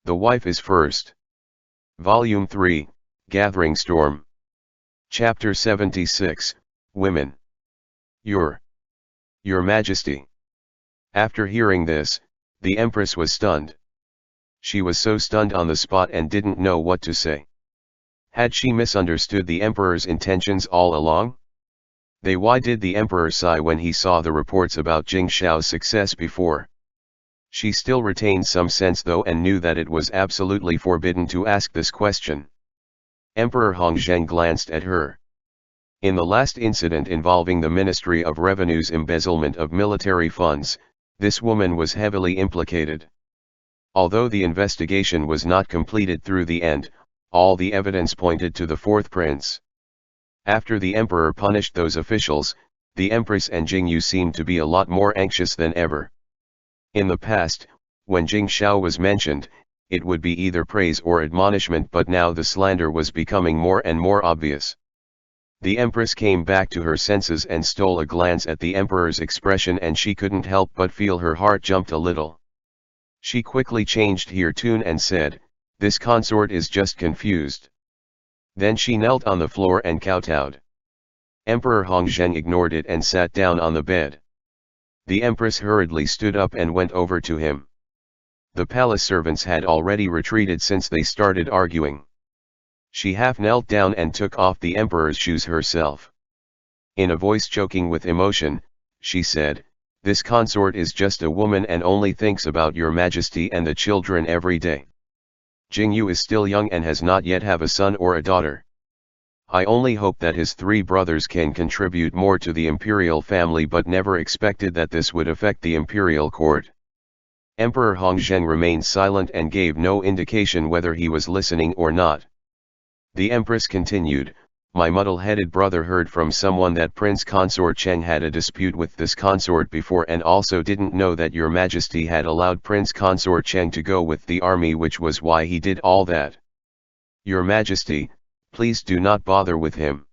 The Wife is First. Volume 3, Gathering Storm. Chapter 76, Women. Your Majesty. After hearing this, the Empress was stunned. She was so stunned on the spot and didn't know what to say. Had she misunderstood the Emperor's intentions all along? Why did the Emperor sigh when he saw the reports about Jing Xiao's success before? She still retained some sense though and knew that it was absolutely forbidden to ask this question. Emperor Hongzheng glanced at her. In the last incident involving the Ministry of Revenue's embezzlement of military funds, this woman was heavily implicated. Although the investigation was not completed through the end, all the evidence pointed to the fourth prince. After the emperor punished those officials, the empress and Jingyu seemed to be a lot more anxious than ever. In the past, when Jing Xiao was mentioned, it would be either praise or admonishment, but now the slander was becoming more and more obvious. The empress came back to her senses and stole a glance at the emperor's expression, and she couldn't help but feel her heart jumped a little. She quickly changed her tune and said, "This consort is just confused." Then she knelt on the floor and kowtowed. Emperor Hongzheng ignored it and sat down on the bed. The empress hurriedly stood up and went over to him. The palace servants had already retreated since they started arguing. She half knelt down and took off the emperor's shoes herself. In a voice choking with emotion, she said, "This consort is just a woman and only thinks about your majesty and the children every day. Jingyu is still young and has not yet have a son or a daughter. I only hope that his three brothers can contribute more to the imperial family, but never expected that this would affect the imperial court." Emperor Hongzheng remained silent and gave no indication whether he was listening or not. The empress continued, "My muddle-headed brother heard from someone that Prince Consort Cheng had a dispute with this consort before, and also didn't know that your majesty had allowed Prince Consort Cheng to go with the army, which was why he did all that. Your majesty, please do not bother with him."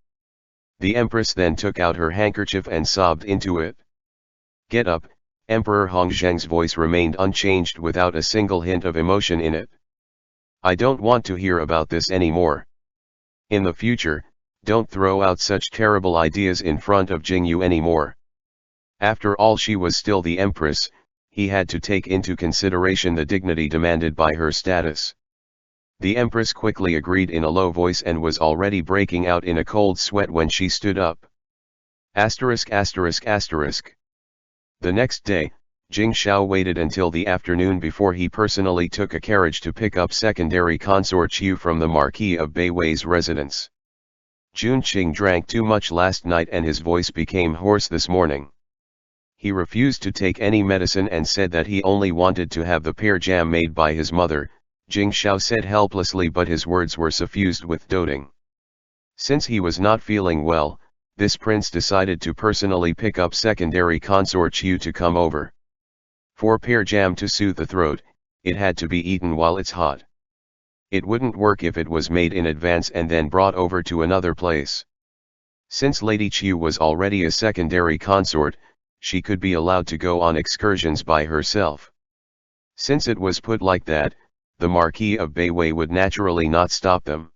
The empress then took out her handkerchief and sobbed into it. "Get up." Emperor Hongzheng's voice remained unchanged without a single hint of emotion in it. "I don't want to hear about this anymore. In the future, don't throw out such terrible ideas in front of Jingyu anymore. After all, she was still the empress. He had to take into consideration the dignity demanded by her status." The empress quickly agreed in a low voice and was already breaking out in a cold sweat when she stood up. ******. The next day, Jing Xiao waited until the afternoon before he personally took a carriage to pick up secondary consort Qiu from the Marquis of Beiwei's residence. Jun Qing drank too much last night and his voice became hoarse this morning. He refused to take any medicine and said that he only wanted to have the pear jam made by his mother, Jing Xiao said helplessly, but his words were suffused with doting. Since he was not feeling well, this prince decided to personally pick up secondary consort Qiu to come over. For pear jam to soothe the throat, it had to be eaten while it's hot. It wouldn't work if it was made in advance and then brought over to another place. Since Lady Qiu was already a secondary consort, she could be allowed to go on excursions by herself. Since it was put like that, the Marquis of Beiwei would naturally not stop them.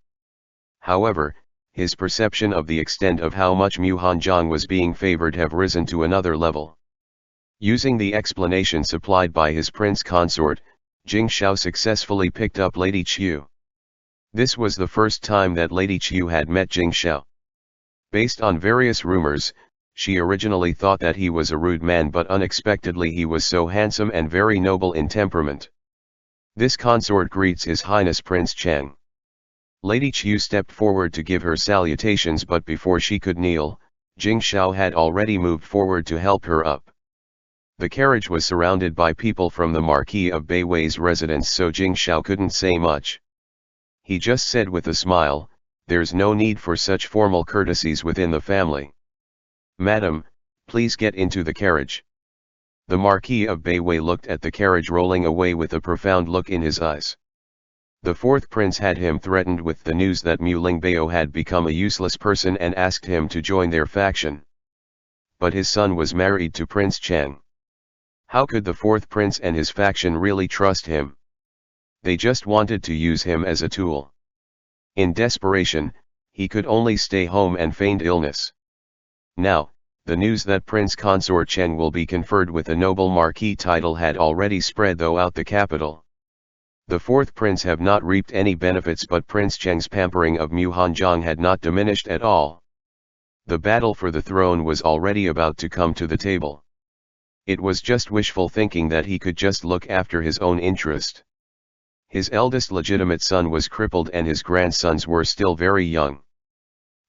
However, his perception of the extent of how much Mu Hanzhong was being favored have risen to another level. Using the explanation supplied by his prince consort, Jing Xiao successfully picked up Lady Qiu. This was the first time that Lady Qiu had met Jing Xiao. Based on various rumors, she originally thought that he was a rude man, but unexpectedly he was so handsome and very noble in temperament. "This consort greets His Highness Prince Cheng." Lady Qiu stepped forward to give her salutations, but before she could kneel, Jing Xiao had already moved forward to help her up. The carriage was surrounded by people from the Marquis of Beiwei's residence, so Jing Xiao couldn't say much. He just said with a smile, "There's no need for such formal courtesies within the family. Madam, please get into the carriage." The Marquis of Beiwei looked at the carriage rolling away with a profound look in his eyes. The fourth prince had him threatened with the news that Mu Lingbao had become a useless person and asked him to join their faction. But his son was married to Prince Cheng. How could the fourth prince and his faction really trust him? They just wanted to use him as a tool. In desperation, he could only stay home and feigned illness. Now, the news that Prince Consort Cheng will be conferred with a noble marquis title had already spread throughout the capital. The fourth prince have not reaped any benefits, but Prince Cheng's pampering of Mu Hanzhong had not diminished at all. The battle for the throne was already about to come to the table. It was just wishful thinking that he could just look after his own interest. His eldest legitimate son was crippled and his grandsons were still very young.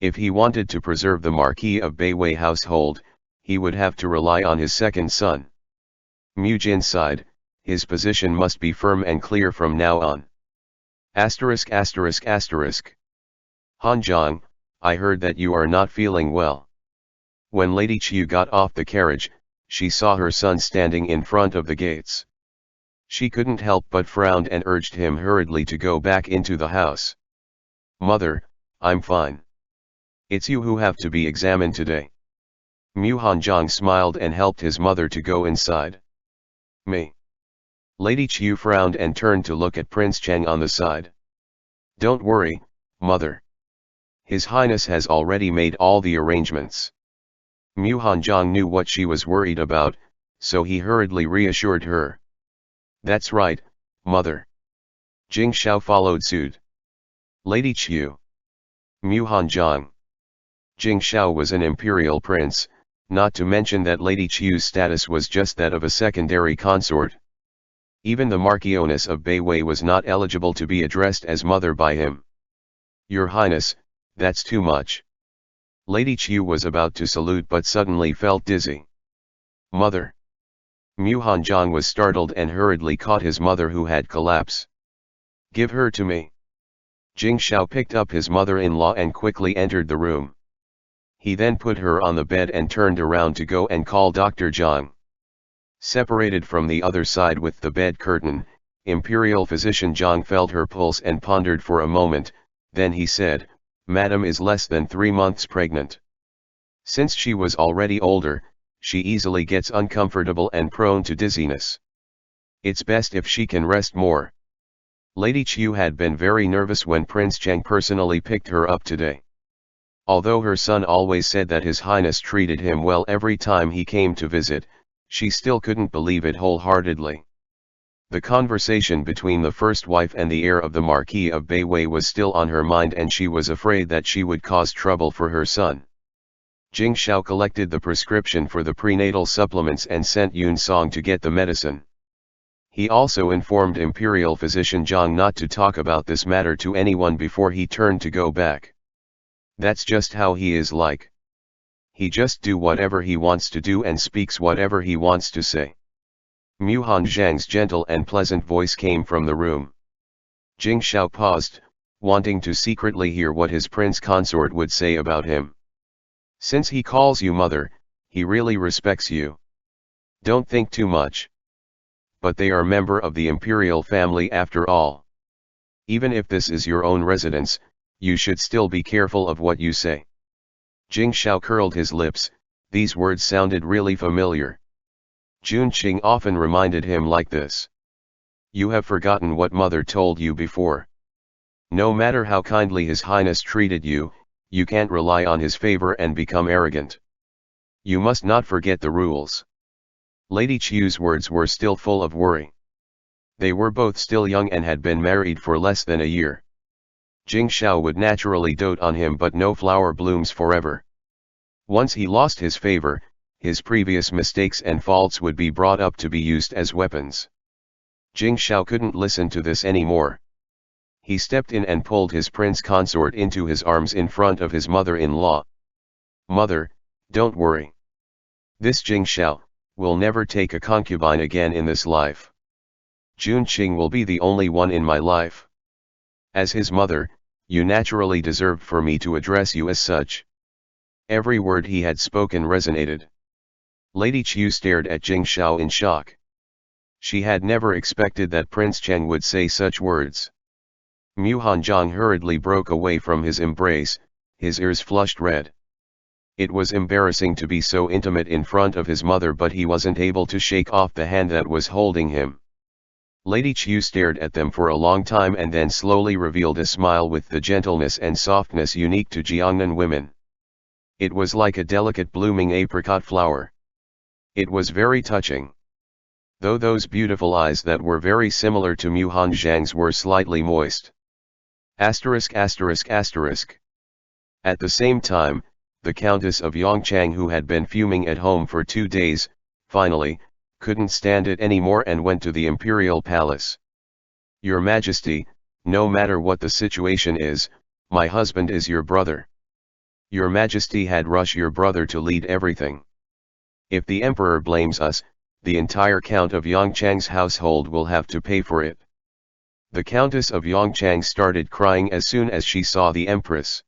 If he wanted to preserve the Marquis of Beiwei household, he would have to rely on his second son. Mu Jin sighed, his position must be firm and clear from now on. Hanzhong, I heard that you are not feeling well. When Lady Qiu got off the carriage, she saw her son standing in front of the gates. She couldn't help but frowned and urged him hurriedly to go back into the house. Mother, I'm fine. It's you who have to be examined today. Mu Hanzhong smiled and helped his mother to go inside. Me. Lady Qiu frowned and turned to look at Prince Cheng on the side. Don't worry, mother. His Highness has already made all the arrangements. Mu Hanzhong knew what she was worried about, so he hurriedly reassured her. That's right, mother. Jing Xiao followed suit. Lady Qiu. Mu Hanzhong. Jing Xiao was an imperial prince, not to mention that Lady Qiu's status was just that of a secondary consort. Even the Marchioness of Beiwei was not eligible to be addressed as mother by him. Your Highness, that's too much. Lady Qiu was about to salute but suddenly felt dizzy. Mother. Mu Hanzhong was startled and hurriedly caught his mother who had collapsed. Give her to me. Jing Xiao picked up his mother-in-law and quickly entered the room. He then put her on the bed and turned around to go and call Dr. Zhang. Separated from the other side with the bed curtain, Imperial Physician Zhang felt her pulse and pondered for a moment, then he said, Madam is less than 3 months pregnant. Since she was already older, she easily gets uncomfortable and prone to dizziness. It's best if she can rest more. Lady Qiu had been very nervous when Prince Cheng personally picked her up today. Although her son always said that His Highness treated him well every time he came to visit, she still couldn't believe it wholeheartedly. The conversation between the first wife and the heir of the Marquis of Beiwei was still on her mind and she was afraid that she would cause trouble for her son. Jing Xiao collected the prescription for the prenatal supplements and sent Yun Song to get the medicine. He also informed Imperial Physician Zhang not to talk about this matter to anyone before he turned to go back. That's just how he is like. He just do whatever he wants to do and speaks whatever he wants to say. Mu Hanzhang's gentle and pleasant voice came from the room. Jing Xiao paused, wanting to secretly hear what his prince consort would say about him. Since he calls you mother, he really respects you. Don't think too much. But they are member of the imperial family after all. Even if this is your own residence, you should still be careful of what you say. Jing Xiao curled his lips, these words sounded really familiar. Jun Qing often reminded him like this. You have forgotten what mother told you before. No matter how kindly His Highness treated you, you can't rely on his favor and become arrogant. You must not forget the rules. Lady Qiu's words were still full of worry. They were both still young and had been married for less than a year. Jing Xiao would naturally dote on him, but no flower blooms forever. Once he lost his favor, his previous mistakes and faults would be brought up to be used as weapons. Jing Xiao couldn't listen to this anymore. He stepped in and pulled his prince consort into his arms in front of his mother-in-law. Mother, don't worry. This Jing Xiao will never take a concubine again in this life. Jun Qing will be the only one in my life. As his mother, you naturally deserved for me to address you as such. Every word he had spoken resonated. Lady Qiu stared at Jing Xiao in shock. She had never expected that Prince Cheng would say such words. Mu Hanzhong hurriedly broke away from his embrace, his ears flushed red. It was embarrassing to be so intimate in front of his mother, but he wasn't able to shake off the hand that was holding him. Lady Chu stared at them for a long time and then slowly revealed a smile with the gentleness and softness unique to Jiangnan women. It was like a delicate blooming apricot flower. It was very touching. Though those beautiful eyes that were very similar to Mu Hanzhang's were slightly moist. Asterisk asterisk asterisk. At the same time, the Countess of Yongchang, who had been fuming at home for 2 days, finally, couldn't stand it anymore and went to the imperial palace. Your Majesty, no matter what the situation is, my husband is your brother. Your Majesty had rushed your brother to lead everything. If the emperor blames us, the entire Count of Yongchang's household will have to pay for it. The Countess of Yongchang started crying as soon as she saw the Empress.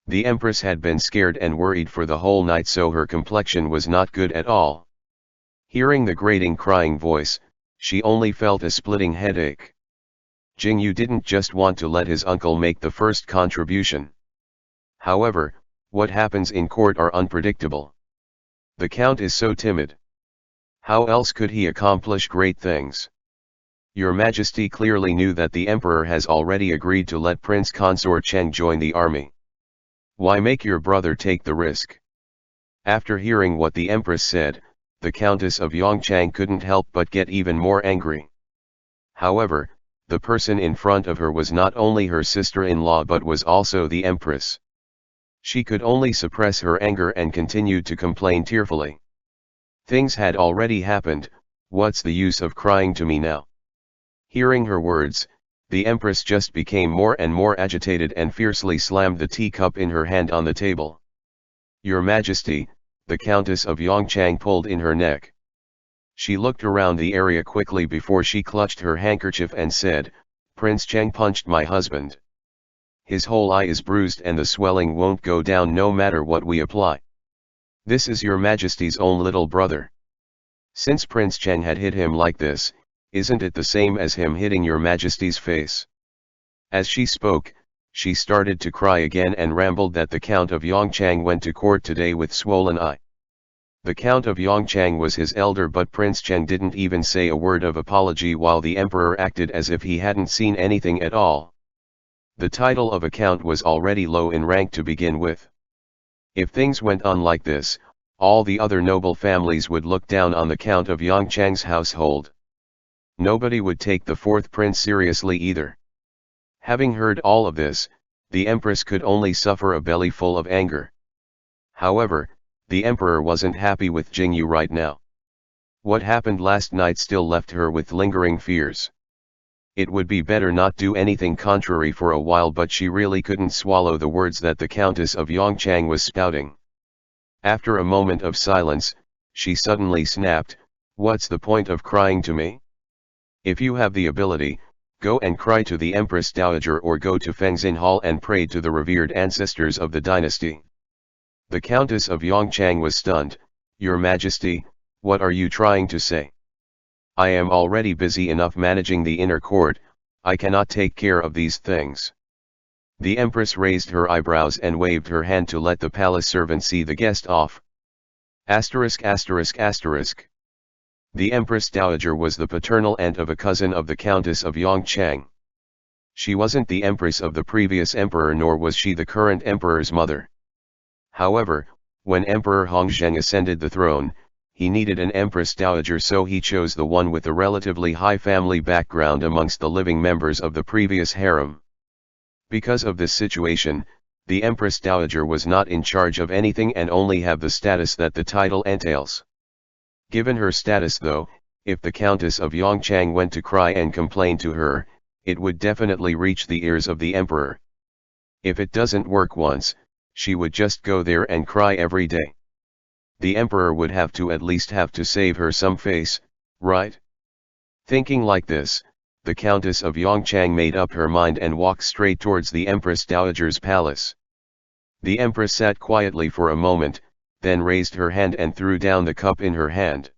The Empress had been scared and worried for the whole night, so her complexion was not good at all. Hearing the grating crying voice, she only felt a splitting headache. Jingyu didn't just want to let his uncle make the first contribution. However, what happens in court are unpredictable. The Count is so timid. How else could he accomplish great things? Your Majesty clearly knew that the Emperor has already agreed to let Prince Consort Cheng join the army. Why make your brother take the risk? After hearing what the Empress said, the Countess of Yongchang couldn't help but get even more angry. However, the person in front of her was not only her sister-in-law but was also the Empress. She could only suppress her anger and continued to complain tearfully. Things had already happened, what's the use of crying to me now? Hearing her words, the Empress just became more and more agitated and fiercely slammed the teacup in her hand on the table. Your Majesty, the Countess of Yongchang pulled in her neck. She looked around the area quickly before she clutched her handkerchief and said, Prince Cheng punched my husband. His whole eye is bruised and the swelling won't go down no matter what we apply. This is your Majesty's own little brother. Since Prince Cheng had hit him like this, isn't it the same as him hitting your Majesty's face? As she spoke, she started to cry again and rambled that the Count of Yongchang went to court today with swollen eye. The Count of Yongchang was his elder, but Prince Cheng didn't even say a word of apology while the Emperor acted as if he hadn't seen anything at all. The title of a Count was already low in rank to begin with. If things went on like this, all the other noble families would look down on the Count of Yongchang's household. Nobody would take the fourth prince seriously either. Having heard all of this, the Empress could only suffer a belly full of anger. However, the Emperor wasn't happy with Jingyu right now. What happened last night still left her with lingering fears. It would be better not do anything contrary for a while, but she really couldn't swallow the words that the Countess of Yongchang was spouting. After a moment of silence, she suddenly snapped, "What's the point of crying to me? If you have the ability, go and cry to the Empress Dowager or go to Fengxin Hall and pray to the revered ancestors of the dynasty." The Countess of Yongchang was stunned. "Your Majesty, what are you trying to say? I am already busy enough managing the inner court, I cannot take care of these things." The Empress raised her eyebrows and waved her hand to let the palace servant see the guest off. Asterisk asterisk asterisk. The Empress Dowager was the paternal aunt of a cousin of the Countess of Yongchang. She wasn't the Empress of the previous emperor, nor was she the current emperor's mother. However, when Emperor Hongzheng ascended the throne, he needed an Empress Dowager, so he chose the one with a relatively high family background amongst the living members of the previous harem. Because of this situation, the Empress Dowager was not in charge of anything and only have the status that the title entails. Given her status though, if the Countess of Yongchang went to cry and complain to her, it would definitely reach the ears of the emperor. If it doesn't work once, she would just go there and cry every day. The emperor would have to at least have to save her some face, right? Thinking like this, the Countess of Yongchang made up her mind and walked straight towards the Empress Dowager's palace. The Empress sat quietly for a moment, then raised her hand and threw down the cup in her hand.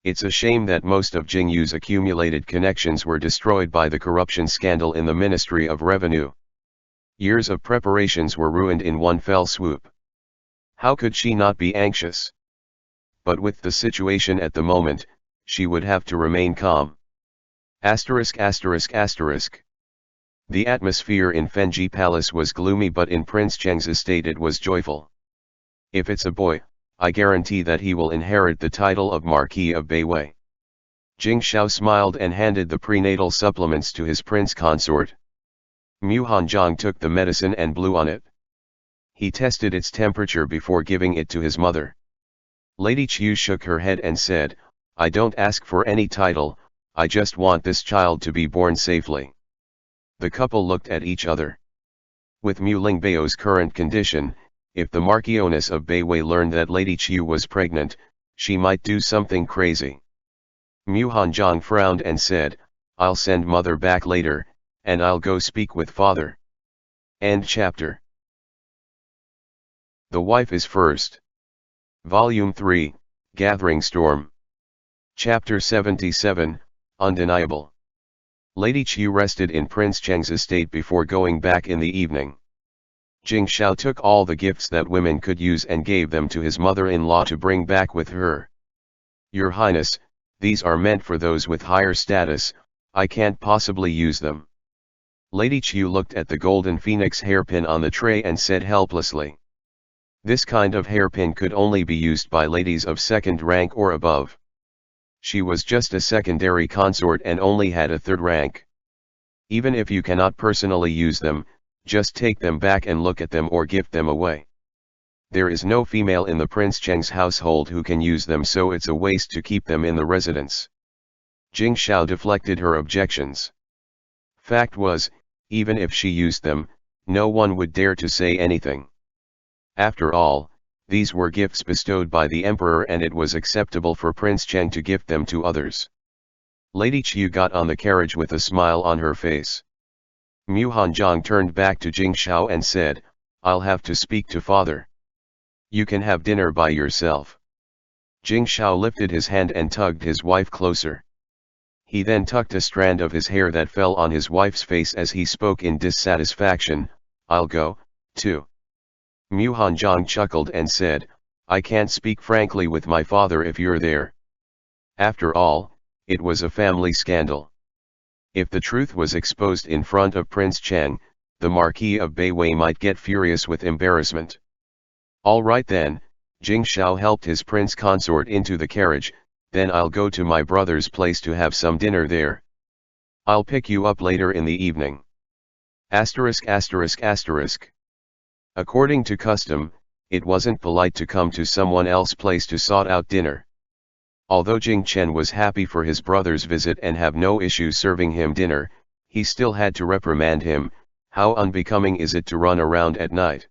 It's a shame that most of Jingyu's accumulated connections were destroyed by the corruption scandal in the Ministry of Revenue. Years of preparations were ruined in one fell swoop. How could she not be anxious? But with the situation at the moment, she would have to remain calm. Asterisk asterisk asterisk. The atmosphere in Fenji Palace was gloomy, but in Prince Cheng's estate it was joyful. If it's a boy, I guarantee that he will inherit the title of Marquis of Beiwei. Jing Xiao smiled and handed the prenatal supplements to his prince consort. Mu Hanjiang took the medicine and blew on it. He tested its temperature before giving it to his mother. Lady Qiu shook her head and said, I don't ask for any title, I just want this child to be born safely. The couple looked at each other. With Mu Lingbao's current condition, if the Marquioness of Beiwei learned that Lady Qiu was pregnant, she might do something crazy. Mu Hanjiang frowned and said, I'll send mother back later, and I'll go speak with father. End chapter. The Wife is First. Volume 3, Gathering Storm. Chapter 77, Undeniable. Lady Qiu rested in Prince Cheng's estate before going back in the evening. Jing Xiao took all the gifts that women could use and gave them to his mother-in-law to bring back with her. Your Highness, these are meant for those with higher status, I can't possibly use them. Lady Qiu looked at the golden phoenix hairpin on the tray and said helplessly. This kind of hairpin could only be used by ladies of second rank or above. She was just a secondary consort and only had a third rank. Even if you cannot personally use them, just take them back and look at them or gift them away. There is no female in the Prince Cheng's household who can use them, so it's a waste to keep them in the residence. Jing Xiao deflected her objections. Fact was, even if she used them, no one would dare to say anything. After all, these were gifts bestowed by the emperor and it was acceptable for Prince Cheng to gift them to others. Lady Qiu got on the carriage with a smile on her face. Mu Hanjiang turned back to Jing Xiao and said, I'll have to speak to father. You can have dinner by yourself. Jing Xiao lifted his hand and tugged his wife closer. He then tucked a strand of his hair that fell on his wife's face as he spoke in dissatisfaction, I'll go, too. Mu Hanjiang chuckled and said, I can't speak frankly with my father if you're there. After all, it was a family scandal. If the truth was exposed in front of Prince Cheng, the Marquis of Beiwei might get furious with embarrassment. All right then, Jing Xiao helped his prince consort into the carriage, then I'll go to my brother's place to have some dinner there. I'll pick you up later in the evening. Asterisk asterisk asterisk. According to custom, it wasn't polite to come to someone else's place to sort out dinner. Although Jing Chen was happy for his brother's visit and have no issue serving him dinner, he still had to reprimand him, how unbecoming is it to run around at night?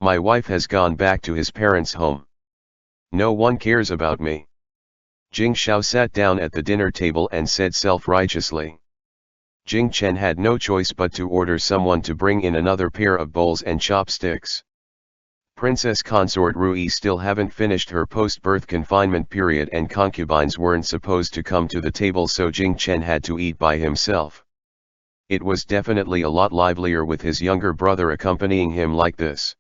My wife has gone back to his parents' home. No one cares about me. Jing Xiao sat down at the dinner table and said self-righteously. Jing Chen had no choice but to order someone to bring in another pair of bowls and chopsticks. Princess consort Rui still haven't finished her post-birth confinement period and concubines weren't supposed to come to the table, so Jing Chen had to eat by himself. It was definitely a lot livelier with his younger brother accompanying him like this.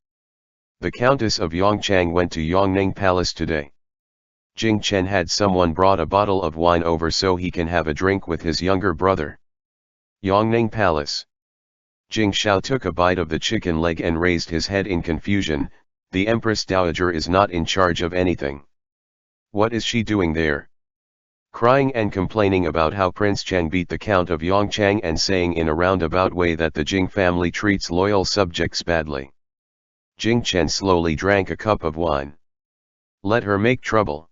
The Countess of Yongchang went to Yongning Palace today. Jing Chen had someone brought a bottle of wine over so he can have a drink with his younger brother. Yongning Palace. Jing Xiao took a bite of the chicken leg and raised his head in confusion. The Empress Dowager is not in charge of anything. What is she doing there? Crying and complaining about how Prince Cheng beat the Count of Yongchang and saying in a roundabout way that the Jing family treats loyal subjects badly. Jing Chen slowly drank a cup of wine. Let her make trouble.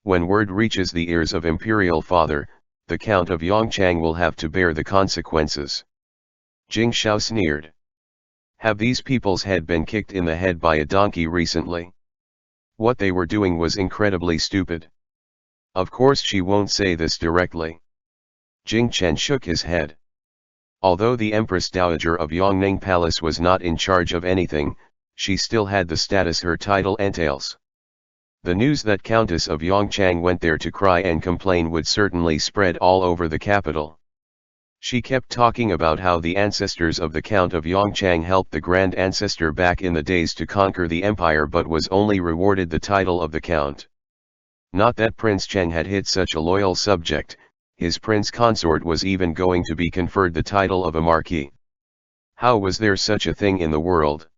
When word reaches the ears of Imperial Father, the Count of Yongchang will have to bear the consequences. Jing Xiao sneered. Have these people's head been kicked in the head by a donkey recently? What they were doing was incredibly stupid. Of course she won't say this directly. Jing Chen shook his head. Although the Empress Dowager of Yongning Palace was not in charge of anything, she still had the status her title entails. The news that Countess of Yongchang went there to cry and complain would certainly spread all over the capital. She kept talking about how the ancestors of the Count of Yongchang helped the Grand Ancestor back in the days to conquer the empire but was only rewarded the title of the Count. Not that Prince Cheng had hit such a loyal subject, his prince consort was even going to be conferred the title of a marquis. How was there such a thing in the world?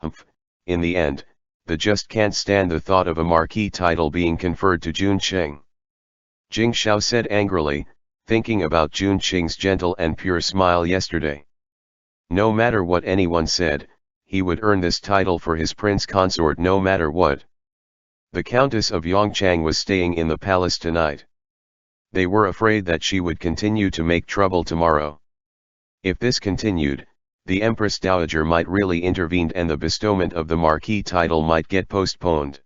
Humph, in the end, the just can't stand the thought of a marquis title being conferred to Jun Qing. Jing Shao said angrily, thinking about Jun Qing's gentle and pure smile yesterday. No matter what anyone said, he would earn this title for his prince consort no matter what. The Countess of Yongchang was staying in the palace tonight. They were afraid that she would continue to make trouble tomorrow. If this continued, the Empress Dowager might really intervene and the bestowment of the marquis title might get postponed.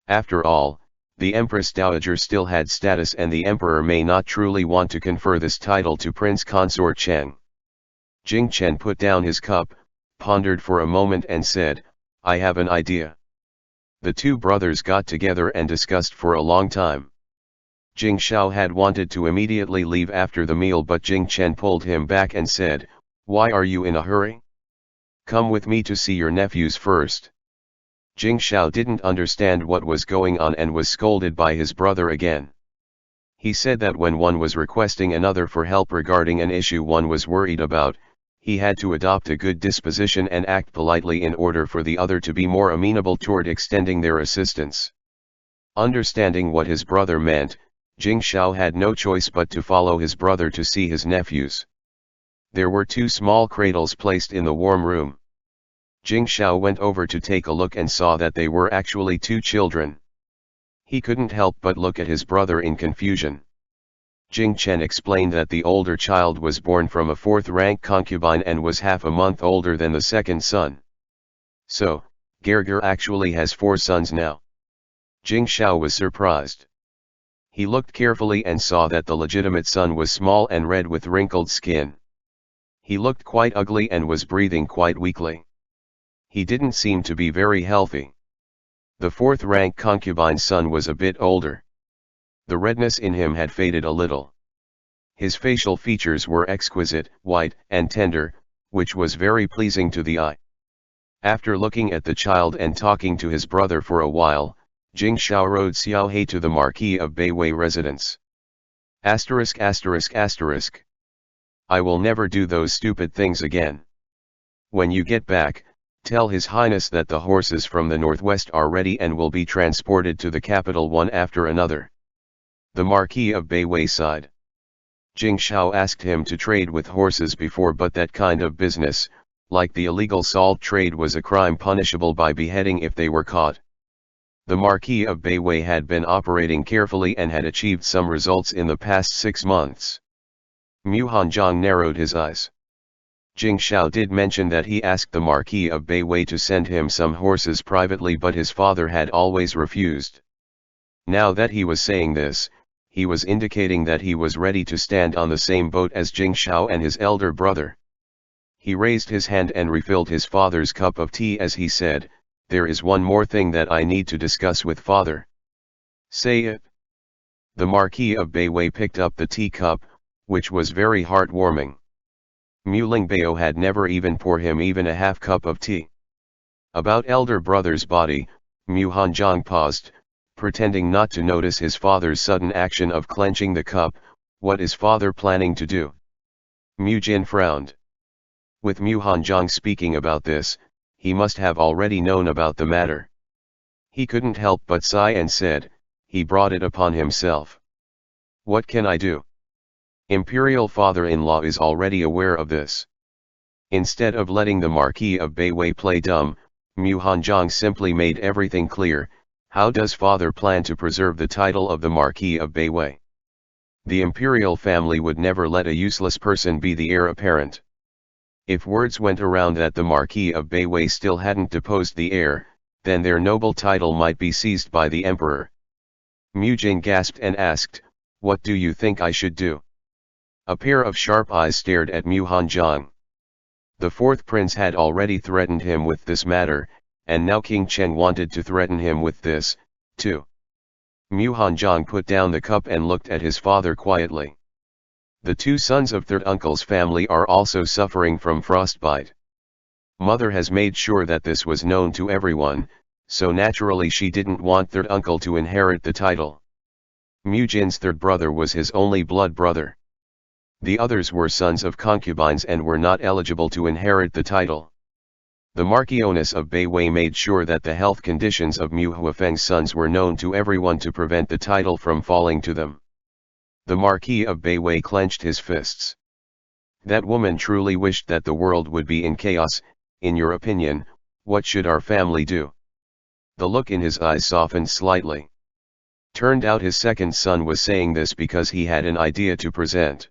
After all, the Empress Dowager still had status and the Emperor may not truly want to confer this title to Prince Consort Cheng. Jing Chen put down his cup, pondered for a moment and said, "I have an idea." The two brothers got together and discussed for a long time. Jing Shao had wanted to immediately leave after the meal but Jing Chen pulled him back and said, "Why are you in a hurry? Come with me to see your nephews first." Jing Shao didn't understand what was going on and was scolded by his brother again. He said that when one was requesting another for help regarding an issue one was worried about, he had to adopt a good disposition and act politely in order for the other to be more amenable toward extending their assistance. Understanding what his brother meant, Jing Shao had no choice but to follow his brother to see his nephews. There were two small cradles placed in the warm room. Jing Shao went over to take a look and saw that they were actually two children. He couldn't help but look at his brother in confusion. Jing Chen explained that the older child was born from a fourth-rank concubine and was half a month older than the second son. So, Gerger actually has 4 sons now. Jing Shao was surprised. He looked carefully and saw that the legitimate son was small and red with wrinkled skin. He looked quite ugly and was breathing quite weakly. He didn't seem to be very healthy. The fourth-rank concubine's son was a bit older. The redness in him had faded a little. His facial features were exquisite, white, and tender, which was very pleasing to the eye. After looking at the child and talking to his brother for a while, Jing Shao rode Xiao He to the Marquis of Beiwei residence. *****. I will never do those stupid things again. When you get back, tell His Highness that the horses from the northwest are ready and will be transported to the capital one after another." The Marquis of Beiwei sighed. Jing Shao asked him to trade with horses before, but that kind of business, like the illegal salt trade, was a crime punishable by beheading if they were caught. The Marquis of Beiwei had been operating carefully and had achieved some results in the past 6 months. Mu Hanjiang narrowed his eyes. Jing Shao did mention that he asked the Marquis of Beiwei to send him some horses privately, but his father had always refused. Now that he was saying this, he was indicating that he was ready to stand on the same boat as Jing Shao and his elder brother. He raised his hand and refilled his father's cup of tea as he said, "There is one more thing that I need to discuss with father." "Say it." The Marquis of Beiwei picked up the teacup, which was very heartwarming. Mu Lingbao had never even poured him even a half cup of tea. About elder brother's body, Mu Hanjiang paused, pretending not to notice his father's sudden action of clenching the cup. "What is father planning to do?" Mu Jin frowned. With Mu Hanjiang speaking about this, he must have already known about the matter. He couldn't help but sigh and said, "He brought it upon himself. What can I do? Imperial father-in-law is already aware of this." Instead of letting the Marquis of Beiwei play dumb, Mu Hanjiang simply made everything clear. "How does father plan to preserve the title of the Marquis of Beiwei? The imperial family would never let a useless person be the heir apparent. If words went around that the Marquis of Beiwei still hadn't deposed the heir, then their noble title might be seized by the emperor." Mu Jin gasped and asked, "What do you think I should do?" A pair of sharp eyes stared at Mu Hanjiang. The fourth prince had already threatened him with this matter, and now King Chen wanted to threaten him with this, too. Mu Hanjiang put down the cup and looked at his father quietly. The 2 sons of third uncle's family are also suffering from frostbite. Mother has made sure that this was known to everyone, so naturally she didn't want third uncle to inherit the title. Mu Jin's third brother was his only blood brother. The others were sons of concubines and were not eligible to inherit the title. The Marquioness of Beiwei made sure that the health conditions of Mu Huafeng's sons were known to everyone to prevent the title from falling to them. The Marquis of Beiwei clenched his fists. That woman truly wished that the world would be in chaos. In your opinion, what should our family do? The look in his eyes softened slightly. Turned out his second son was saying this because he had an idea to present.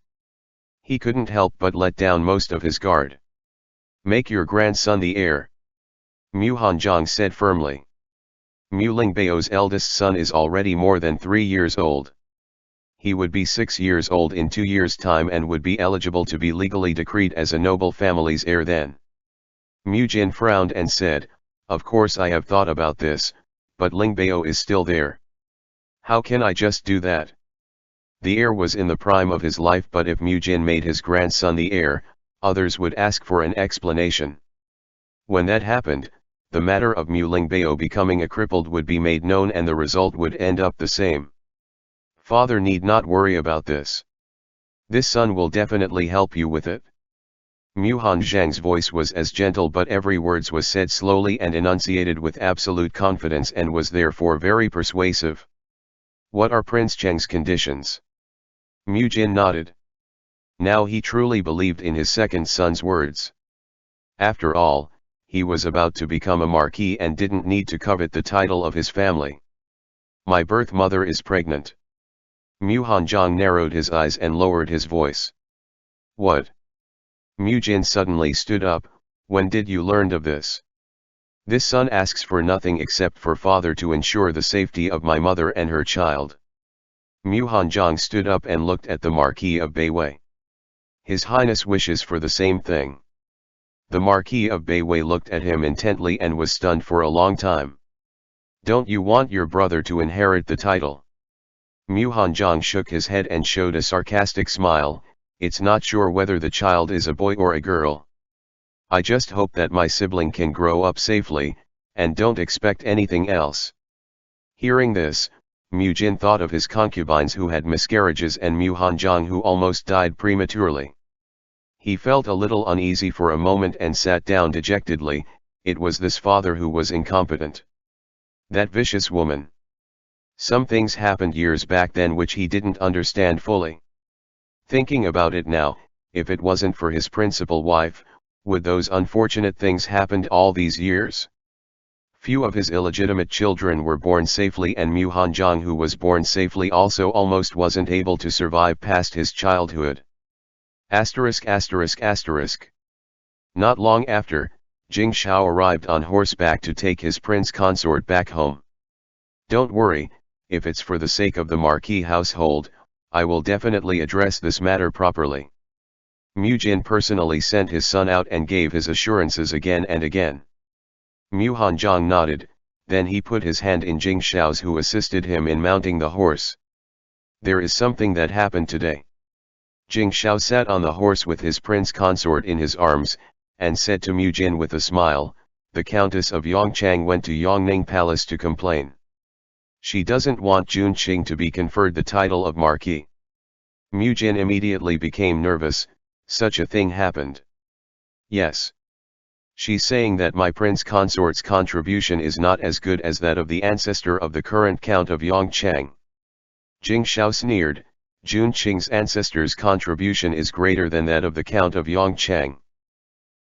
He couldn't help but let down most of his guard. Make your grandson the heir, Mu Hanjiang said firmly. Mu Lingbao's eldest son is already more than 3 years old. He would be 6 years old in 2 years' time and would be eligible to be legally decreed as a noble family's heir then. Mu Jin frowned and said, of course I have thought about this, but Lingbao is still there. How can I just do that? The heir was in the prime of his life, but if Mu Jin made his grandson the heir, others would ask for an explanation. When that happened, the matter of Mu Lingbao becoming a crippled would be made known and the result would end up the same. Father need not worry about this. This son will definitely help you with it. Mu Hanjiang's voice was as gentle, but every word was said slowly and enunciated with absolute confidence and was therefore very persuasive. What are Prince Cheng's conditions? Mu Jin nodded. Now he truly believed in his second son's words. After all, he was about to become a marquis and didn't need to covet the title of his family. My birth mother is pregnant. Mu Hanjiang narrowed his eyes and lowered his voice. What? Mu Jin suddenly stood up. When did you learn of this? This son asks for nothing except for father to ensure the safety of my mother and her child. Mu Hanjiang stood up and looked at the Marquis of Beiwei. His Highness wishes for the same thing. The Marquis of Beiwei looked at him intently and was stunned for a long time. Don't you want your brother to inherit the title? Mu Hanjiang shook his head and showed a sarcastic smile. It's not sure whether the child is a boy or a girl. I just hope that my sibling can grow up safely, and don't expect anything else. Hearing this, Mu Jin thought of his concubines who had miscarriages and Mu Hanjiang who almost died prematurely. He felt a little uneasy for a moment and sat down dejectedly. It was this father who was incompetent. That vicious woman. Some things happened years back then which he didn't understand fully. Thinking about it now, if it wasn't for his principal wife, would those unfortunate things happened all these years? Few of his illegitimate children were born safely, and Mu Hanjiang, who was born safely, also almost wasn't able to survive past his childhood. Asterisk asterisk asterisk. Not long after, Jing Shao arrived on horseback to take his prince consort back home. Don't worry, if it's for the sake of the Marquis household, I will definitely address this matter properly. Mu Jin personally sent his son out and gave his assurances again and again. Mu Hanjiang nodded, then he put his hand in Jing Shao's, who assisted him in mounting the horse. There is something that happened today. Jing Shao sat on the horse with his prince consort in his arms, and said to Mu Jin with a smile, the Countess of Yongchang went to Yongning Palace to complain. She doesn't want Jun Qing to be conferred the title of Marquis. Mu Jin immediately became nervous. Such a thing happened. Yes. She's saying that my prince consort's contribution is not as good as that of the ancestor of the current Count of Yongchang. Jing Shao sneered. Jun Qing's ancestor's contribution is greater than that of the Count of Yongchang.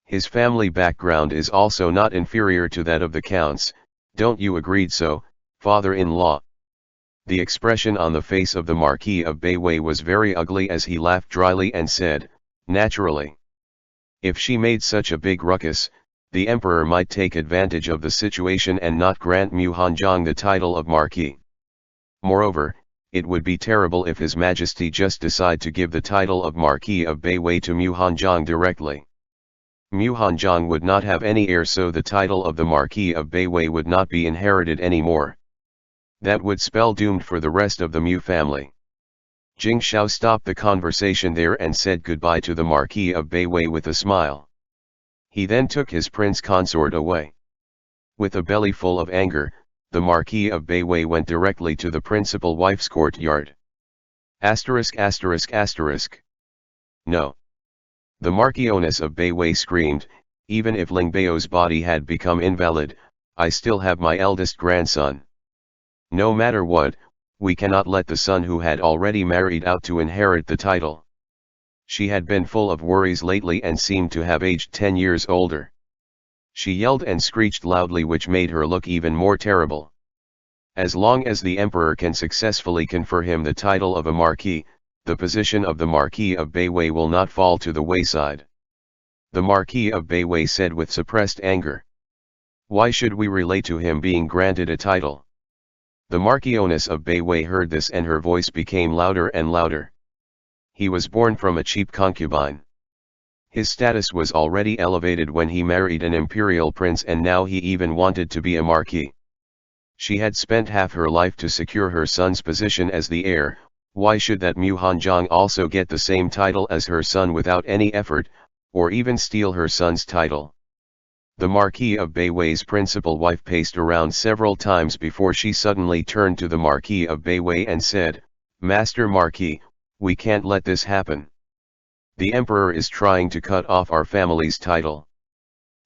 His family background is also not inferior to that of the Count's. Don't you agree so, father-in-law? The expression on the face of the Marquis of Beiwei was very ugly as he laughed dryly and said, naturally. If she made such a big ruckus, the emperor might take advantage of the situation and not grant Mu Hanjiang the title of Marquis. Moreover, it would be terrible if His Majesty just decide to give the title of Marquis of Beiwei to Mu Hanjiang directly. Mu Hanjiang would not have any heir, so the title of the Marquis of Beiwei would not be inherited anymore. That would spell doomed for the rest of the Mu family. Jing Shao stopped the conversation there and said goodbye to the Marquis of Beiwei with a smile. He then took his prince consort away. With a belly full of anger, the Marquis of Beiwei went directly to the principal wife's courtyard. Asterisk asterisk asterisk. No. The Marchioness of Beiwei screamed, even if Lingbao's body had become invalid, I still have my eldest grandson. No matter what, we cannot let the son who had already married out to inherit the title. She had been full of worries lately and seemed to have aged 10 years older. She yelled and screeched loudly, which made her look even more terrible. As long as the emperor can successfully confer him the title of a marquis, the position of the Marquis of Beiwei will not fall to the wayside. The Marquis of Beiwei said with suppressed anger. Why should we relate to him being granted a title? The Marchioness of Beiwei heard this and her voice became louder and louder. He was born from a cheap concubine. His status was already elevated when he married an imperial prince, and now he even wanted to be a marquis. She had spent half her life to secure her son's position as the heir. Why should that Mu Hanzhong also get the same title as her son without any effort, or even steal her son's title? The Marquis of Beiwei's principal wife paced around several times before she suddenly turned to the Marquis of Beiwei and said, Master Marquis, we can't let this happen. The emperor is trying to cut off our family's title.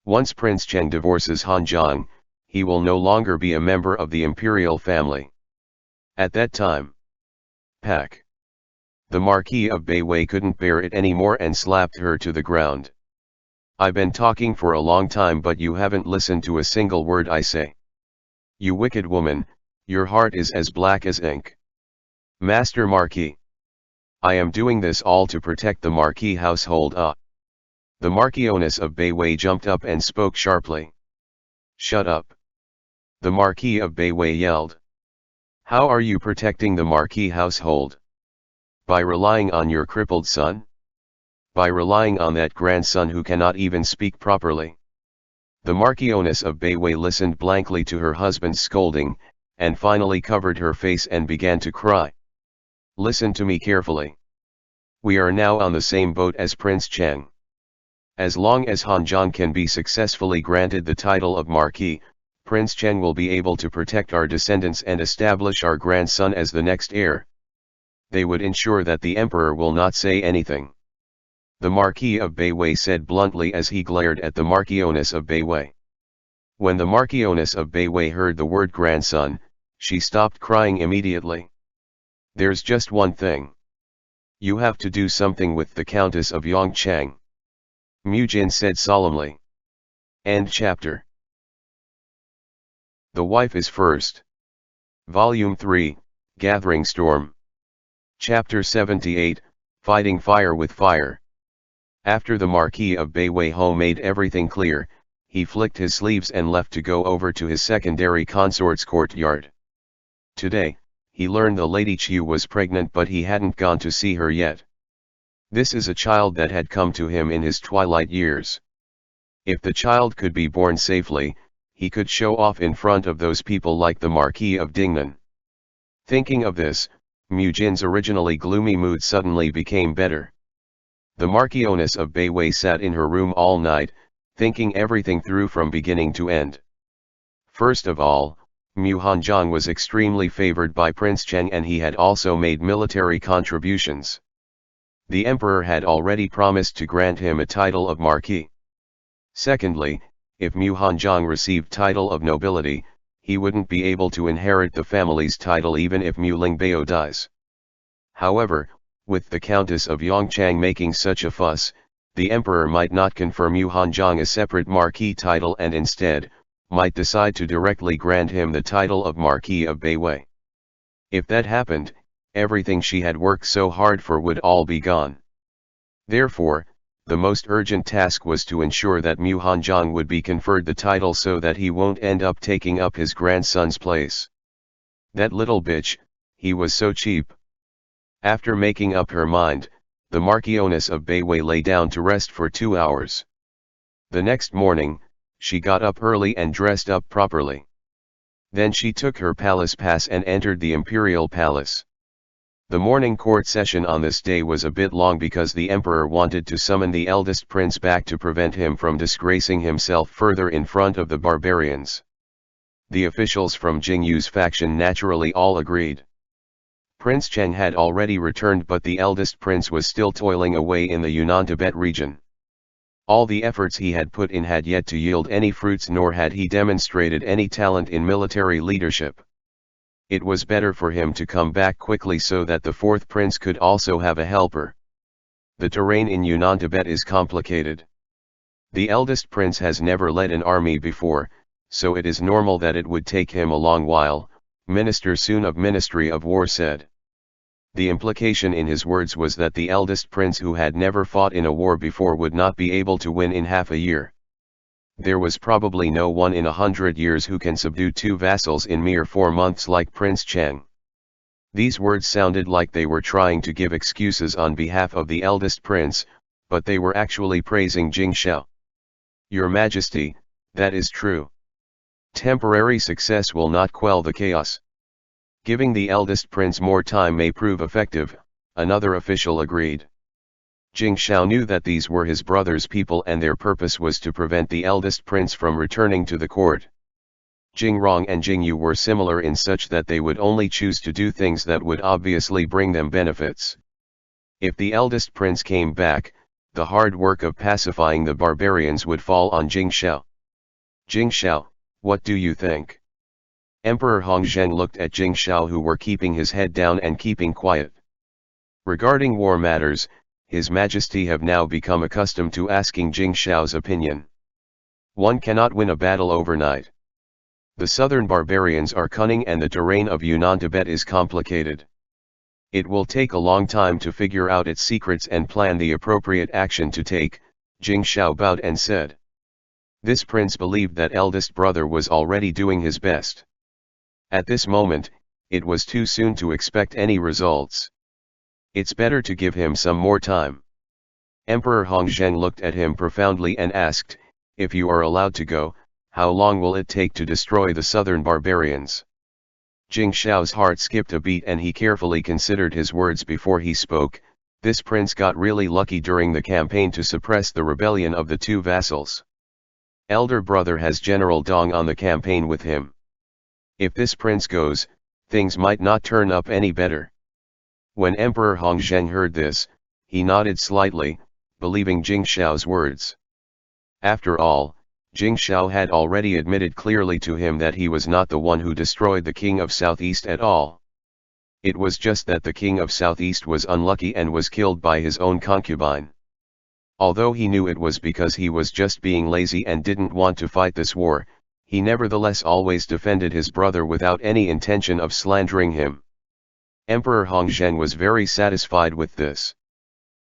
Once Prince Cheng divorces Hanzhong, he will no longer be a member of the imperial family. At that time, Pack. The Marquis of Beiwei couldn't bear it anymore and slapped her to the ground. I've been talking for a long time, but you haven't listened to a single word I say. You wicked woman, your heart is as black as ink. Master Marquis. I am doing this all to protect the Marquis household. The Marchioness of Beiwei jumped up and spoke sharply. Shut up. The Marquis of Beiwei yelled. How are you protecting the Marquis household? By relying on your crippled son? By relying on that grandson who cannot even speak properly? The Marchioness of Beiwei listened blankly to her husband's scolding, and finally covered her face and began to cry. Listen to me carefully. We are now on the same boat as Prince Cheng. As long as Hanzhong can be successfully granted the title of Marquis, Prince Cheng will be able to protect our descendants and establish our grandson as the next heir. They would ensure that the emperor will not say anything. The Marquis of Beiwei said bluntly as he glared at the Marchioness of Beiwei. When the Marchioness of Beiwei heard the word grandson, she stopped crying immediately. There's just one thing. You have to do something with the Countess of Yongchang. Mu Jin said solemnly. End chapter. The Wife is First. Volume 3, Gathering Storm. Chapter 78, Fighting Fire with Fire. After the Marquis of Beiwei made everything clear, he flicked his sleeves and left to go over to his secondary consort's courtyard. Today, he learned the Lady Qiu was pregnant, but he hadn't gone to see her yet. This is a child that had come to him in his twilight years. If the child could be born safely, he could show off in front of those people like the Marquis of Dingnan. Thinking of this, Mu Jin's originally gloomy mood suddenly became better. The Marchioness of Beiwei sat in her room all night, thinking everything through from beginning to end. First of all, Mu Hanzhong was extremely favored by Prince Cheng, and he had also made military contributions. The emperor had already promised to grant him a title of marquis. Secondly, if Mu Hanzhong received title of nobility, he wouldn't be able to inherit the family's title even if Mu Lingbao dies. However, with the Countess of Yongchang making such a fuss, the emperor might not confer Mu Hanzhong a separate marquis title and instead, might decide to directly grant him the title of Marquis of Beiwei. If that happened, everything she had worked so hard for would all be gone. Therefore, the most urgent task was to ensure that Mu Hanzhong would be conferred the title so that he won't end up taking up his grandson's place. That little bitch, he was so cheap. After making up her mind, the Marchioness of Beiwei lay down to rest for 2 hours. The next morning, she got up early and dressed up properly. Then she took her palace pass and entered the imperial palace. The morning court session on this day was a bit long because the emperor wanted to summon the eldest prince back to prevent him from disgracing himself further in front of the barbarians. The officials from Jingyu's faction naturally all agreed. Prince Chang had already returned, but the eldest prince was still toiling away in the Yunnan Tibet region. All the efforts he had put in had yet to yield any fruits, nor had he demonstrated any talent in military leadership. It was better for him to come back quickly so that the fourth prince could also have a helper. The terrain in Yunnan Tibet is complicated. The eldest prince has never led an army before, so it is normal that it would take him a long while, Minister Sun of Ministry of War said. The implication in his words was that the eldest prince, who had never fought in a war before, would not be able to win in half a year. There was probably no one in 100 years who can subdue 2 vassals in mere 4 months like Prince Chang. These words sounded like they were trying to give excuses on behalf of the eldest prince, but they were actually praising Jing Shao. Your Majesty, that is true. Temporary success will not quell the chaos. Giving the eldest prince more time may prove effective, another official agreed. Jing Shao knew that these were his brother's people and their purpose was to prevent the eldest prince from returning to the court. Jing Rong and Jing Yu were similar in such that they would only choose to do things that would obviously bring them benefits. If the eldest prince came back, the hard work of pacifying the barbarians would fall on Jing Shao. Jing Shao, what do you think? Emperor Hongzheng looked at Jing Shao, who were keeping his head down and keeping quiet. Regarding war matters, His Majesty have now become accustomed to asking Jing Shao's opinion. One cannot win a battle overnight. The southern barbarians are cunning and the terrain of Yunnan Tibet is complicated. It will take a long time to figure out its secrets and plan the appropriate action to take, Jing Shao bowed and said. This prince believed that eldest brother was already doing his best. At this moment, it was too soon to expect any results. It's better to give him some more time. Emperor Hongzheng looked at him profoundly and asked, if you are allowed to go, how long will it take to destroy the southern barbarians? Jing Shao's heart skipped a beat and he carefully considered his words before he spoke. This prince got really lucky during the campaign to suppress the rebellion of the 2 vassals. Elder brother has General Dong on the campaign with him. If this prince goes, things might not turn up any better. When Emperor Hongzheng heard this, he nodded slightly, believing Jing Shao's words. After all, Jing Shao had already admitted clearly to him that he was not the one who destroyed the king of Southeast at all. It was just that the king of Southeast was unlucky and was killed by his own concubine. Although he knew it was because he was just being lazy and didn't want to fight this war, he nevertheless always defended his brother without any intention of slandering him. Emperor Hongzheng was very satisfied with this.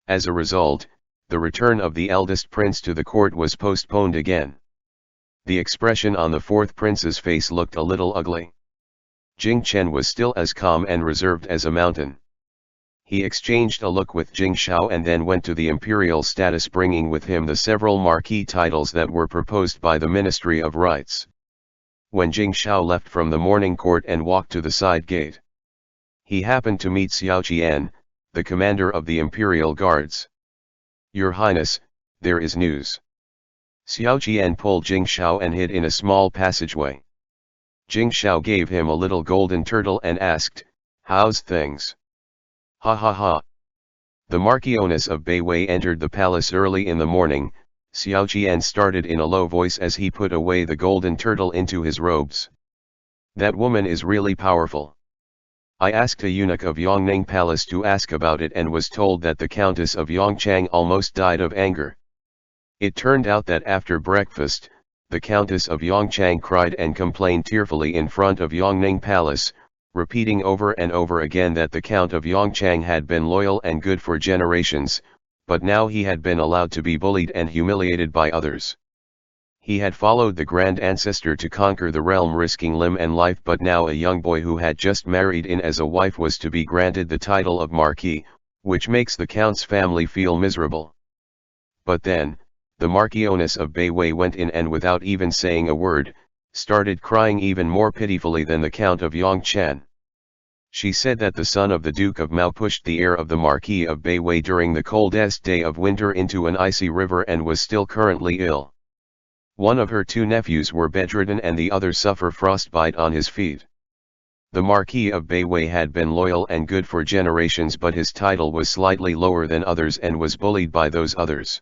As a result, the return of the eldest prince to the court was postponed again. The expression on the 4th prince's face looked a little ugly. Jing Chen was still as calm and reserved as a mountain. He exchanged a look with Jing Shao and then went to the imperial status, bringing with him the several marquee titles that were proposed by the Ministry of Rights. When Jing Shao left from the morning court and walked to the side gate, he happened to meet Xiao Qian, the commander of the imperial guards. Your Highness, there is news. Xiao Qian pulled Jing Shao and hid in a small passageway. Jing Shao gave him a little golden turtle and asked, how's things? Ha ha ha. The Marchioness of Beiwei entered the palace early in the morning. Xiao Qian started in a low voice as he put away the golden turtle into his robes. That woman is really powerful. I asked a eunuch of Yongning Palace to ask about it and was told that the Countess of Yongchang almost died of anger. It turned out that after breakfast, the Countess of Yongchang cried and complained tearfully in front of Yongning Palace, repeating over and over again that the Count of Yongchang had been loyal and good for generations, but now he had been allowed to be bullied and humiliated by others. He had followed the grand ancestor to conquer the realm, risking limb and life, but now a young boy who had just married in as a wife was to be granted the title of Marquis, which makes the Count's family feel miserable. But then, the Marchioness of Beiwei went in and without even saying a word, started crying even more pitifully than the Count of Yongchan. She said that the son of the Duke of Mao pushed the heir of the Marquis of Beiwei during the coldest day of winter into an icy river and was still currently ill. One of her 2 nephews were bedridden and the other suffer frostbite on his feet. The Marquis of Beiwei had been loyal and good for generations, but his title was slightly lower than others and was bullied by those others.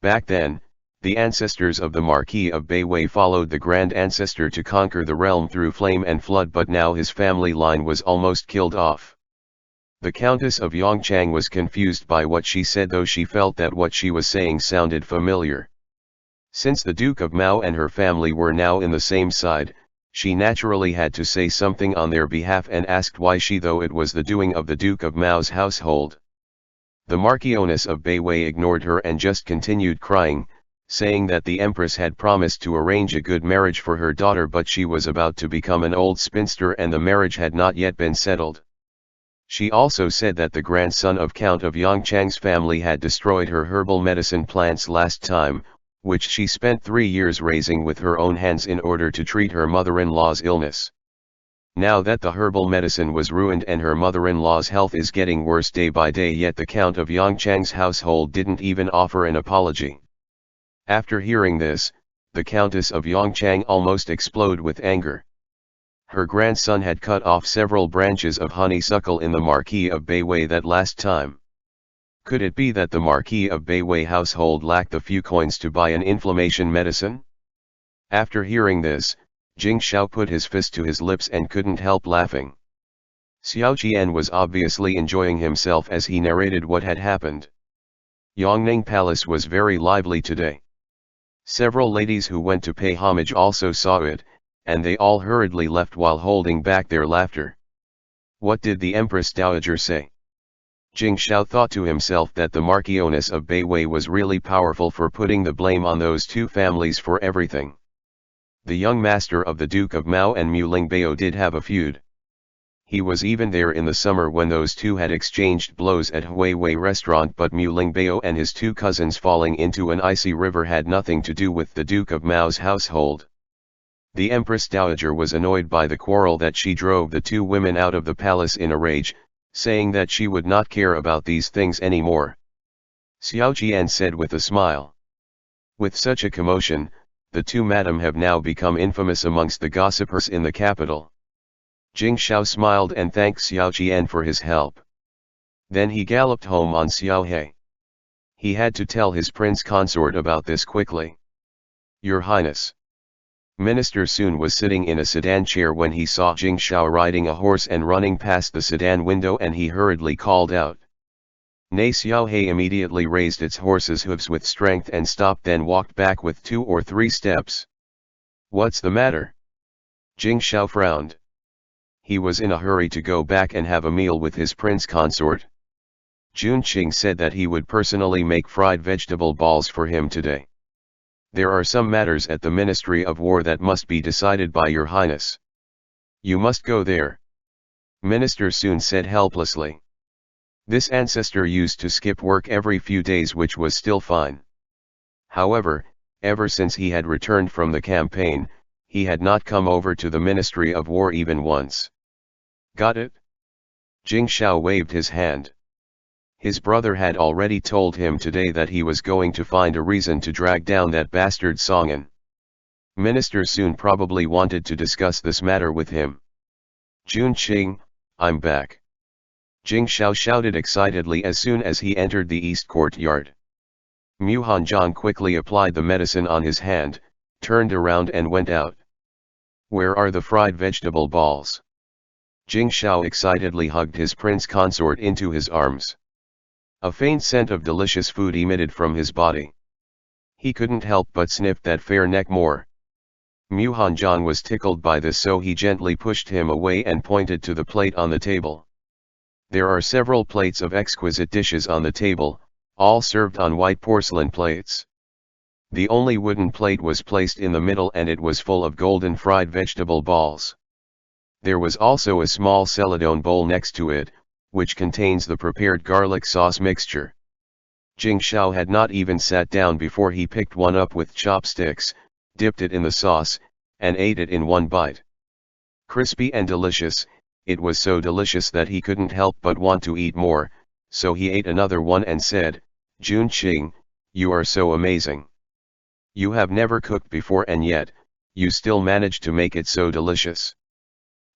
Back then, the ancestors of the Marquis of Beiwei followed the Grand Ancestor to conquer the realm through flame and flood, but now his family line was almost killed off. The Countess of Yongchang was confused by what she said, though she felt that what she was saying sounded familiar. Since the Duke of Mao and her family were now in the same side, she naturally had to say something on their behalf and asked why she, though it was the doing of the Duke of Mao's household. The Marchioness of Beiwei ignored her and just continued crying, saying that the Empress had promised to arrange a good marriage for her daughter, but she was about to become an old spinster and the marriage had not yet been settled. She also said that the grandson of Count of Yongchang's family had destroyed her herbal medicine plants last time, which she spent 3 years raising with her own hands in order to treat her mother-in-law's illness. Now that the herbal medicine was ruined and her mother-in-law's health is getting worse day by day, yet the Count of Yongchang's household didn't even offer an apology. After hearing this, the Countess of Yongchang almost exploded with anger. Her grandson had cut off several branches of honeysuckle in the Marquis of Beiwei that last time. Could it be that the Marquis of Beiwei household lacked the few coins to buy an inflammation medicine? After hearing this, Jing Xiao put his fist to his lips and couldn't help laughing. Xiao Qian was obviously enjoying himself as he narrated what had happened. Yongning Palace was very lively today. Several ladies who went to pay homage also saw it, and they all hurriedly left while holding back their laughter. What did the Empress Dowager say? Jing Xiao thought to himself that the Marchioness of Beiwei was really powerful for putting the blame on those two families for everything. The young master of the Duke of Mao and Mu Lingbao did have a feud. He was even there in the summer when those two had exchanged blows at Huiwei restaurant, but Mu Lingbao and his two cousins falling into an icy river had nothing to do with the Duke of Mao's household. The Empress Dowager was annoyed by the quarrel that she drove the two women out of the palace in a rage, saying that she would not care about these things anymore. Xiao Qian said with a smile. With such a commotion, the two madam have now become infamous amongst the gossipers in the capital. Jing Xiao smiled and thanked Xiao Qian for his help. Then he galloped home on Xiao He. He had to tell his prince consort about this quickly. Your Highness. Minister Sun was sitting in a sedan chair when he saw Jing Xiao riding a horse and running past the sedan window, and he hurriedly called out. Nay, Xiao He immediately raised its horse's hooves with strength and stopped, then walked back with 2 or 3 steps. What's the matter? Jing Xiao frowned. He was in a hurry to go back and have a meal with his prince consort. Jun Qing said that he would personally make fried vegetable balls for him today. There are some matters at the Ministry of War that must be decided by your Highness. You must go there. Minister Sun said helplessly. This ancestor used to skip work every few days, which was still fine. However, ever since he had returned from the campaign, he had not come over to the Ministry of War even once. Got it? Jing Xiao waved his hand. His brother had already told him today that he was going to find a reason to drag down that bastard Songan. Minister Sun probably wanted to discuss this matter with him. Jun Qing, I'm back. Jing Xiao shouted excitedly as soon as he entered the east courtyard. Mu Hanzhong quickly applied the medicine on his hand, turned around and went out. Where are the fried vegetable balls? Jing Xiao excitedly hugged his prince consort into his arms. A faint scent of delicious food emitted from his body. He couldn't help but sniff that fair neck more. Mu Hanzhong was tickled by this, so he gently pushed him away and pointed to the plate on the table. There are several plates of exquisite dishes on the table, all served on white porcelain plates. The only wooden plate was placed in the middle and it was full of golden fried vegetable balls. There was also a small celadone bowl next to it, which contains the prepared garlic sauce mixture. Jing Xiao had not even sat down before he picked one up with chopsticks, dipped it in the sauce, and ate it in one bite. Crispy and delicious, it was so delicious that he couldn't help but want to eat more, so he ate another one and said, Jun Qing, you are so amazing. You have never cooked before and yet, you still managed to make it so delicious.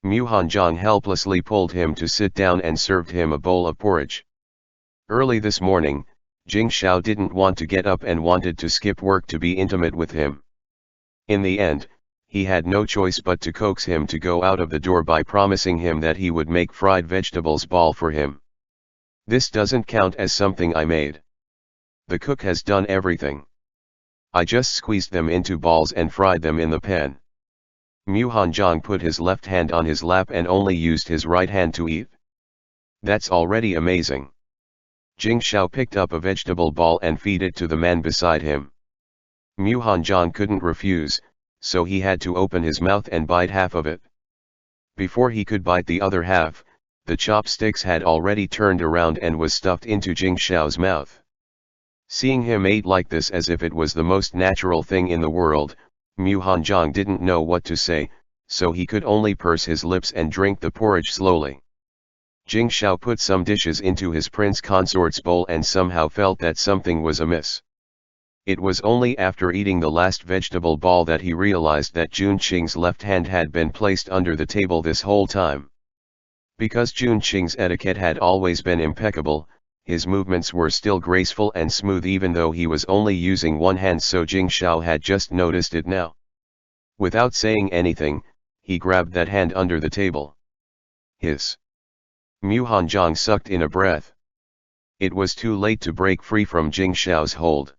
Mu Hanjiang helplessly pulled him to sit down and served him a bowl of porridge. Early this morning, Jing Shao didn't want to get up and wanted to skip work to be intimate with him. In the end, he had no choice but to coax him to go out of the door by promising him that he would make fried vegetables ball for him. This doesn't count as something I made. The cook has done everything. I just squeezed them into balls and fried them in the pan. Mu Hanjiang put his left hand on his lap and only used his right hand to eat. That's already amazing. Jing Shao picked up a vegetable ball and fed it to the man beside him. Mu Hanjiang couldn't refuse, so he had to open his mouth and bite half of it. Before he could bite the other half, the chopsticks had already turned around and was stuffed into Jing Shao's mouth. Seeing him eat like this as if it was the most natural thing in the world, Mu Hanjiang didn't know what to say, so he could only purse his lips and drink the porridge slowly. Jing Shao put some dishes into his prince consort's bowl and somehow felt that something was amiss. It was only after eating the last vegetable ball that he realized that Jun Qing's left hand had been placed under the table this whole time. Because Jun Qing's etiquette had always been impeccable, his movements were still graceful and smooth even though he was only using one hand, so Jing Shao had just noticed it now. Without saying anything, he grabbed that hand under the table. Hiss! Mu Hanjiang sucked in a breath. It was too late to break free from Jing Shao's hold.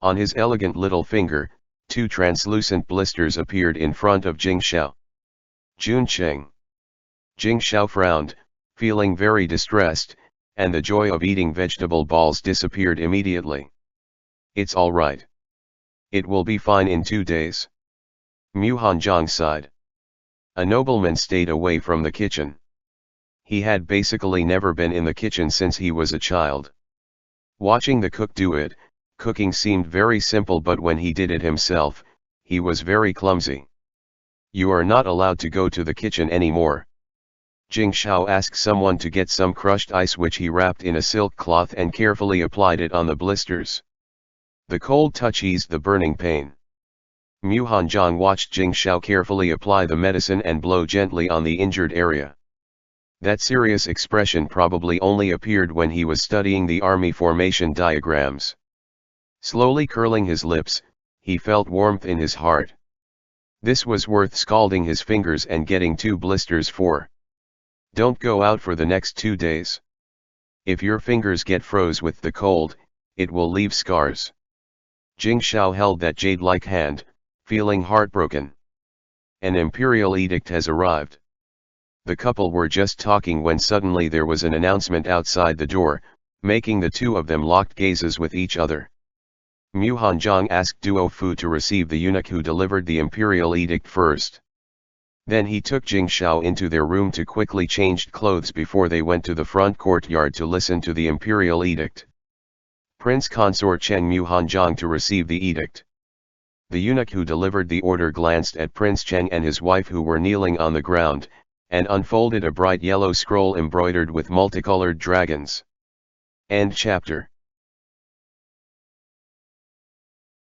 On his elegant little finger, 2 translucent blisters appeared in front of Jing Shao. Jun Qing. Jing Shao frowned, feeling very distressed, and the joy of eating vegetable balls disappeared immediately. It's all right. It will be fine in 2 days. Mu Hanjiang sighed. A nobleman stayed away from the kitchen. He had basically never been in the kitchen since he was a child. Watching the cook do it, cooking seemed very simple, but when he did it himself, he was very clumsy. You are not allowed to go to the kitchen anymore. Jing Shao asked someone to get some crushed ice, which he wrapped in a silk cloth and carefully applied it on the blisters. The cold touch eased the burning pain. Mu Hanjiang watched Jing Shao carefully apply the medicine and blow gently on the injured area. That serious expression probably only appeared when he was studying the army formation diagrams. Slowly curling his lips, he felt warmth in his heart. This was worth scalding his fingers and getting 2 blisters for. Don't go out for the next 2 days. If your fingers get froze with the cold, it will leave scars. Jing Shao held that jade-like hand, feeling heartbroken. An imperial edict has arrived. The couple were just talking when suddenly there was an announcement outside the door, making the 2 of them locked gazes with each other. Mu Hanjiang asked Duo Fu to receive the eunuch who delivered the imperial edict first. Then he took Jing Shao into their room to quickly change clothes before they went to the front courtyard to listen to the imperial edict. Prince Consort Cheng Mu Hanjiang to receive the edict. The eunuch who delivered the order glanced at Prince Cheng and his wife, who were kneeling on the ground, and unfolded a bright yellow scroll embroidered with multicolored dragons. End chapter.